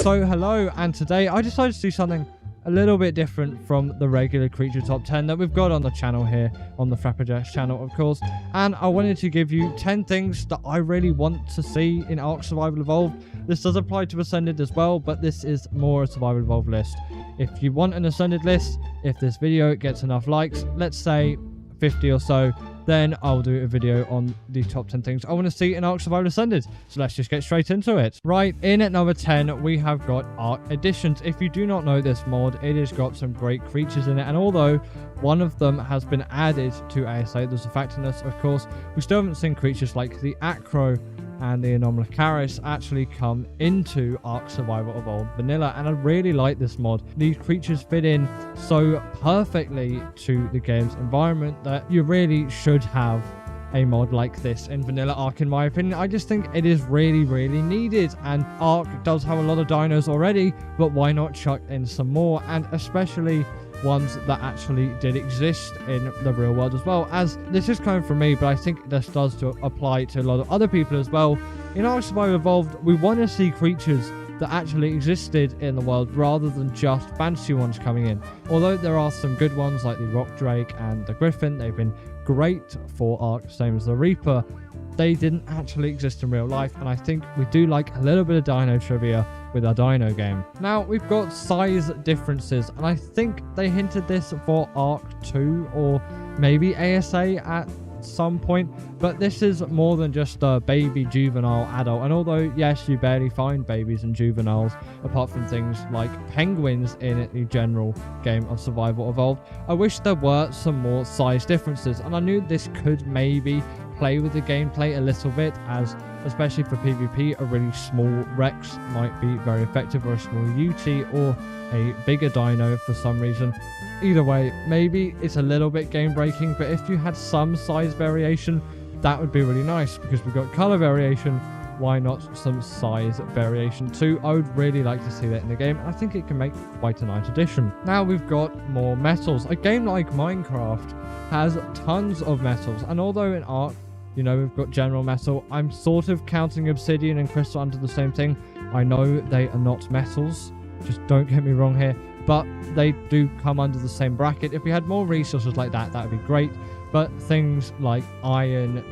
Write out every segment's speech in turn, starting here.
So hello, and today I decided to do something a little bit different from the regular creature top 10 that we've got on the channel here, on the Frappajash channel of course, and I wanted to give you 10 things that I really want to see in Ark Survival Evolved. This does apply to Ascended as well, but this is more a Survival Evolved list. If you want an Ascended list, if this video gets enough likes, let's say 50 or so, then I'll do a video on the top 10 things I want to see in Ark Survival Ascended. So let's just get straight into it. Right, in at number 10, we have got Ark Editions. If you do not know this mod, it has got some great creatures in it, and although one of them has been added to ASA, there's a Factinus, of course, we still haven't seen creatures like the Acro and the Anomalocaris actually come into Ark Survival Evolved Vanilla, and I really like this mod. These creatures fit in so perfectly to the game's environment that you really should have a mod like this in Vanilla Ark, in my opinion. I just think it is really needed, and Ark does have a lot of dinos already, but why not chuck in some more, and especially ones that actually did exist in the real world as well. As this is coming from me, but I think this does apply to a lot of other people as well. In Ark Survival Evolved, we want to see creatures that actually existed in the world rather than just fantasy ones coming in. Although there are some good ones like the Rock Drake and the Griffin, they've been great for Ark, same as the Reaper. They didn't actually exist in real life, and I think we do like a little bit of dino trivia with our dino game. Now, we've got size differences, and I think they hinted this for Ark 2 or maybe ASA at some point, but this is more than just a baby, juvenile, adult. And although yes, you barely find babies and juveniles apart from things like penguins in the general game of Survival Evolved, I wish there were some more size differences, and I knew this could maybe play with the gameplay a little bit, as especially for PvP, a really small Rex might be very effective, or a small UT, or a bigger dino for some reason. Either way, maybe it's a little bit game breaking, but if you had some size variation, that would be really nice, because we've got color variation. Why not some size variation too? I would really like to see that in the game, and I think it can make quite a nice addition. Now we've got more metals. A game like Minecraft has tons of metals, and although in Ark, you know, we've got general metal, I'm sort of counting obsidian and crystal under the same thing. I know they are not metals, just don't get me wrong here, but they do come under the same bracket. If we had more resources like that, that would be great. But things like iron,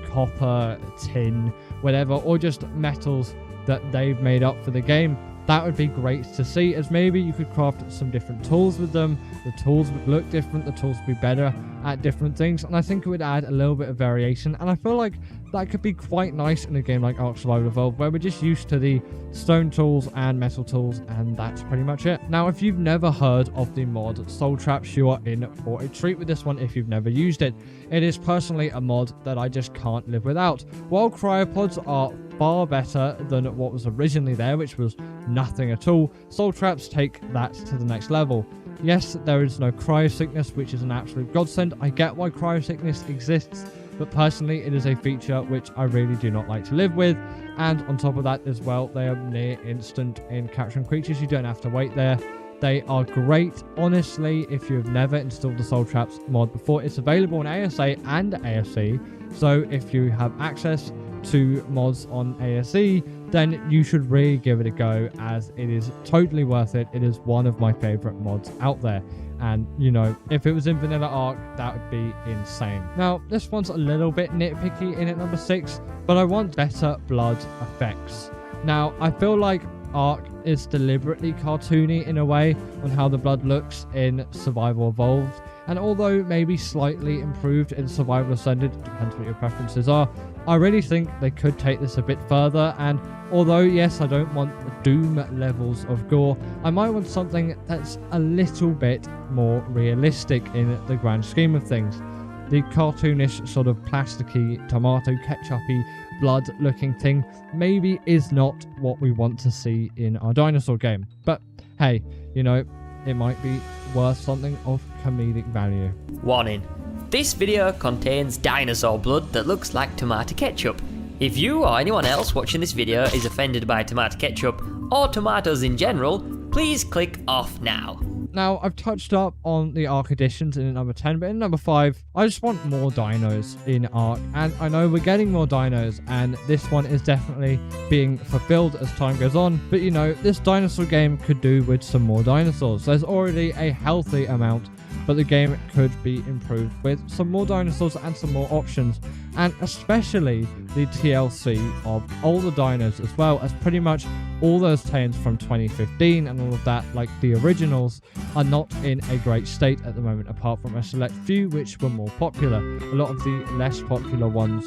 copper, tin, whatever, or just metals that they've made up for the game, that would be great to see, as maybe you could craft some different tools with them. The tools would look different, the tools would be better at different things, and I think it would add a little bit of variation, and I feel like that could be quite nice in a game like Ark Survival Evolved, where we're just used to the stone tools and metal tools, and that's pretty much it. Now, if you've never heard of the mod Soul Traps, you are in for a treat with this one if you've never used it. It is personally a mod that I just can't live without. While cryopods are far better than what was originally there, which was nothing at all, Soul Traps take that to the next level. Yes, there is no cryosickness, which is an absolute godsend. I get why cryosickness exists, but personally it is a feature which I really do not like to live with. And on top of that as well, they are near instant in capturing creatures. You don't have to wait there. They are great. Honestly, if you've never installed the Soul Traps mod before, it's available on ASA and ASE. So if you have access to mods on ASE, then you should really give it a go, as it is totally worth it. It is one of my favorite mods out there, and you know, if it was in Vanilla Ark, that would be insane. Now, this one's a little bit nitpicky in at number 6, but I want better blood effects. Now, I feel like Ark is deliberately cartoony in a way on how the blood looks in Survival Evolved, and although maybe slightly improved in Survival Ascended, depends what your preferences are, I really think they could take this a bit further. And although yes, I don't want Doom levels of gore, I might want something that's a little bit more realistic in the grand scheme of things. The cartoonish sort of plasticky, tomato ketchup-y blood looking thing maybe is not what we want to see in our dinosaur game, but hey, you know, it might be worth something of comedic value. Warning: this video contains dinosaur blood that looks like tomato ketchup. If you or anyone else watching this video is offended by tomato ketchup or tomatoes in general, please click off now. Now, I've touched up on the Ark Editions in number 10, but in number 5, I just want more dinos in Ark. And I know we're getting more dinos, and this one is definitely being fulfilled as time goes on. But you know, this dinosaur game could do with some more dinosaurs. There's already a healthy amount, but the game could be improved with some more dinosaurs and some more options, and especially the TLC of older dinos, as well as pretty much all those tames from 2015 and all of that, like the originals, are not in a great state at the moment, apart from a select few which were more popular. A lot of the less popular ones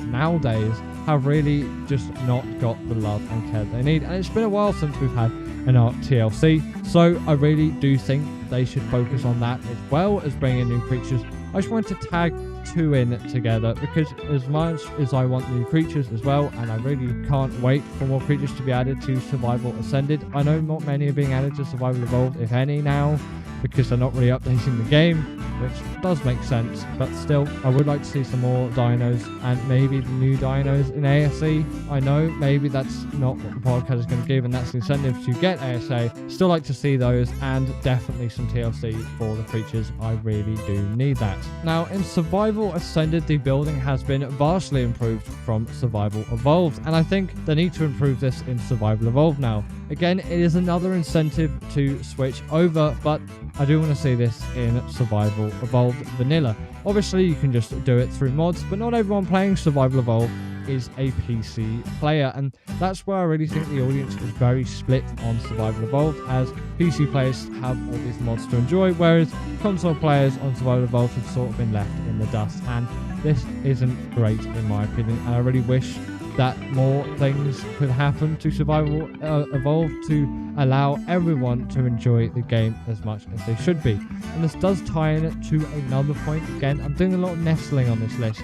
nowadays have really just not got the love and care they need, and it's been a while since we've had an Ark TLC, so I really do think they should focus on that as well as bringing in new creatures. I just want to tag 2 in together, because as much as I want new creatures as well, and I really can't wait for more creatures to be added to Survival Ascended. I know not many are being added to Survival Evolved, if any, now, because they're not really updating the game, which does make sense, but still, I would like to see some more dinos, and maybe the new dinos in ASE. I know maybe that's not what the podcast is going to give, and that's the incentive to get ASA. Still like to see those, and definitely some TLC for the creatures. I really do need that. Now, in Survival Ascended, the building has been vastly improved from Survival Evolved, and I think they need to improve this in Survival Evolved now. Again, it is another incentive to switch over, but I do want to see this in Survival Evolved Vanilla. Obviously, you can just do it through mods, but not everyone playing Survival Evolved is a PC player, and that's where I really think the audience is very split on Survival Evolved, as PC players have all these mods to enjoy, whereas console players on Survival Evolved have sort of been left in the dust, and this isn't great in my opinion, and I really wish that more things could happen to Survival Evolved to allow everyone to enjoy the game as much as they should be. And this does tie in to another point. Again, I'm doing a lot of nestling on this list,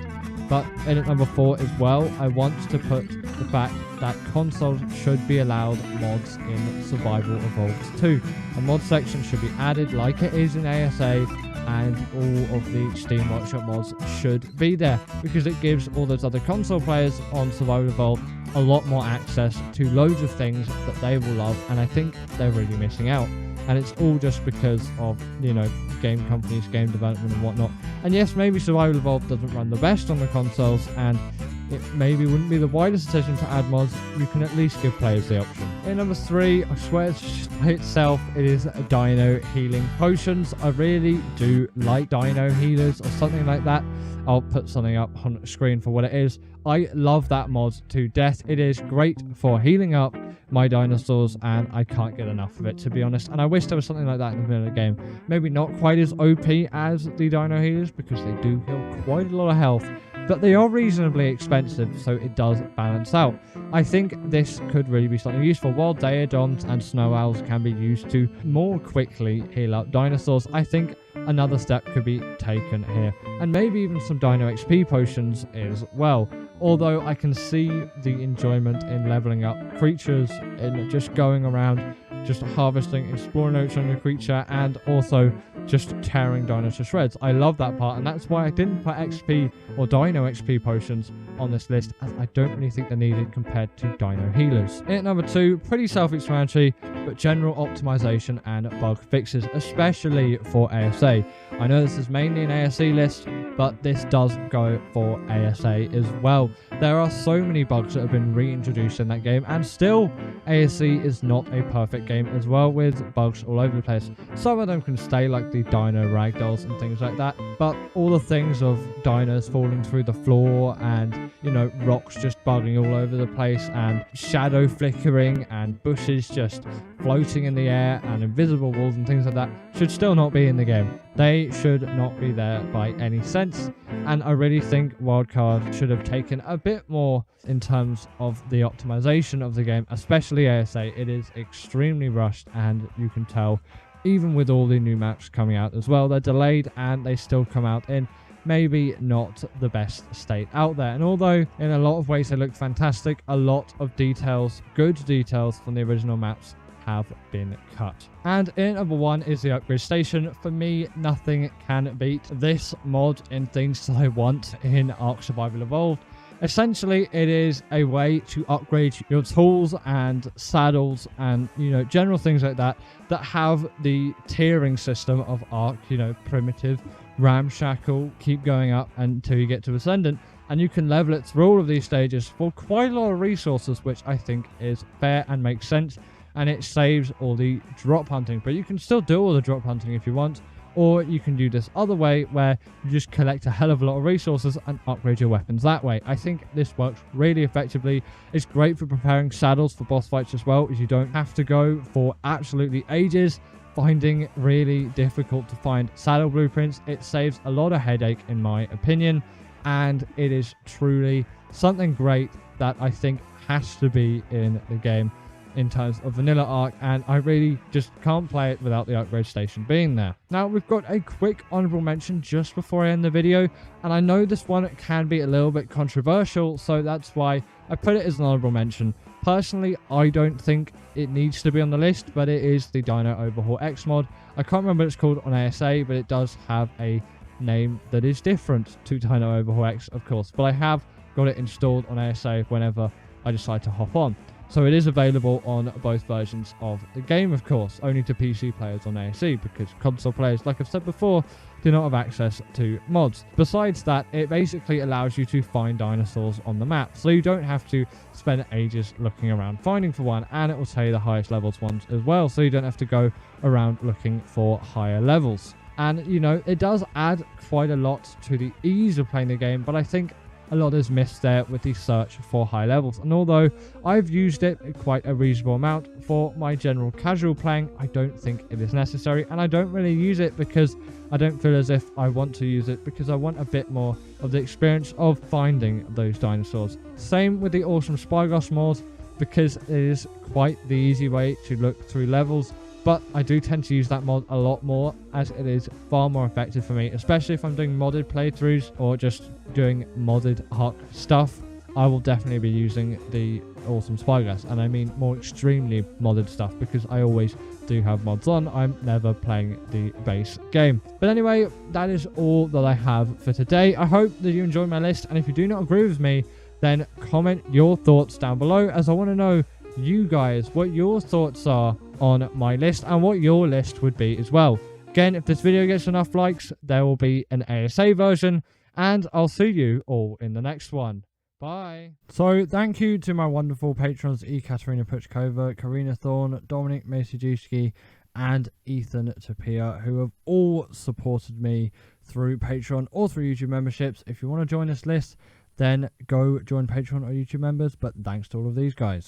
but in at number 4 as well, I want to put the fact that consoles should be allowed mods in Survival Evolved 2. A mod section should be added like it is in ASA, and all of the Steam Workshop mods should be there, because it gives all those other console players on Survival Evolved a lot more access to loads of things that they will love, and I think they're really missing out. And it's all just because of, you know, game companies, game development and whatnot. And yes, maybe Survival Evolved doesn't run the best on the consoles, and it maybe wouldn't be the widest decision to add mods. You can at least give players the option. In number 3, I swear it's just by itself, it is Dino Healing Potions. I really do like Dino Healers or something like that. I'll put something up on the screen for what it is. I love that mod to death. It is great for healing up my dinosaurs, and I can't get enough of it, to be honest. And I wish there was something like that in the middle of the game. Maybe not quite as OP as the Dino Healers, because they do heal quite a lot of health, but they are reasonably expensive, so it does balance out. I think this could really be something useful. While Daedons and Snow Owls can be used to more quickly heal up dinosaurs, I think another step could be taken here, and maybe even some Dino XP potions as well. Although I can see the enjoyment in leveling up creatures, in just going around, just harvesting, exploring notes on your creature, and also just tearing dinos to shreds. I love that part, and that's why I didn't put XP or Dino XP potions on this list, as I don't really think they're needed compared to Dino Healers. In at number 2, pretty self-explanatory, but general optimization and bug fixes, especially for ASA. I know this is mainly an ASE list, but this does go for ASA as well. There are so many bugs that have been reintroduced in that game, and still ASE is not a perfect game as well, with bugs all over the place. Some of them can stay, like the dino ragdolls and things like that, but all the things of dinos falling through the floor, and, you know, rocks just bugging all over the place, and shadow flickering, and bushes just floating in the air, and invisible walls and things like that should still not be in the game. They should not be there by any sense, and I really think Wildcard should have taken a bit more in terms of the optimization of the game, especially ASA. It is extremely rushed, and you can tell, even with all the new maps coming out as well, they're delayed and they still come out in maybe not the best state out there. And although in a lot of ways they look fantastic, a lot of details, good details from the original maps, have been cut. And in number 1 is the upgrade station. For me, nothing can beat this mod in things that I want in Ark Survival Evolved. essentially it is a way to upgrade your tools and saddles and, you know, general things like that that have the tiering system of Ark, you know, primitive, ramshackle, keep going up until you get to Ascendant, and you can level it through all of these stages for quite a lot of resources, which I think is fair and makes sense, and it saves all the drop hunting. But you can still do all the drop hunting if you want, or you can do this other way where you just collect a hell of a lot of resources and upgrade your weapons that way. I think this works really effectively. It's great for preparing saddles for boss fights as well, as you don't have to go for absolutely ages finding really difficult to find saddle blueprints. It saves a lot of headache in my opinion, and it is truly something great that I think has to be in the game in terms of vanilla Ark, and I really just can't play it without the upgrade station being there. Now, we've got a quick honorable mention just before I end the video, and I know this one can be a little bit controversial, so that's why I put it as an honorable mention. Personally, I don't think it needs to be on the list, but it is the Dino Overhaul X mod. I can't remember what it's called on ASA, but it does have a name that is different to Dino Overhaul X, of course, but I have got it installed on ASA whenever I decide to hop on. So it is available on both versions of the game, of course, only to PC players on ASE, because console players, like I've said before, do not have access to mods. Besides that, it basically allows you to find dinosaurs on the map, so you don't have to spend ages looking around finding for one, and it will tell you the highest levels ones as well, so you don't have to go around looking for higher levels. And, you know, it does add quite a lot to the ease of playing the game, but I think a lot is missed there with the search for high levels. And although I've used it quite a reasonable amount for my general casual playing, I don't think it is necessary, and I don't really use it because I don't feel as if I want to use it, because I want a bit more of the experience of finding those dinosaurs. Same with the awesome Spyglass mod, because it is quite the easy way to look through levels. But I do tend to use that mod a lot more, as it is far more effective for me, especially if I'm doing modded playthroughs or just doing modded Ark stuff. I will definitely be using the awesome Spyglass, and I mean more extremely modded stuff, because I always do have mods on. I'm never playing the base game. But anyway, that is all that I have for today. I hope that you enjoyed my list, and if you do not agree with me, then comment your thoughts down below, as I want to know you guys what your thoughts are on my list and what your list would be as well. Again, if this video gets enough likes, there will be an ASA version, and I'll see you all in the next one. Bye. So thank you to my wonderful patrons Ekaterina Puchkova, Karina Thorne, Dominic Masijewski, and Ethan Tapia, who have all supported me through Patreon or through YouTube memberships. If you want to join this list, then go join Patreon or YouTube members, but thanks to all of these guys.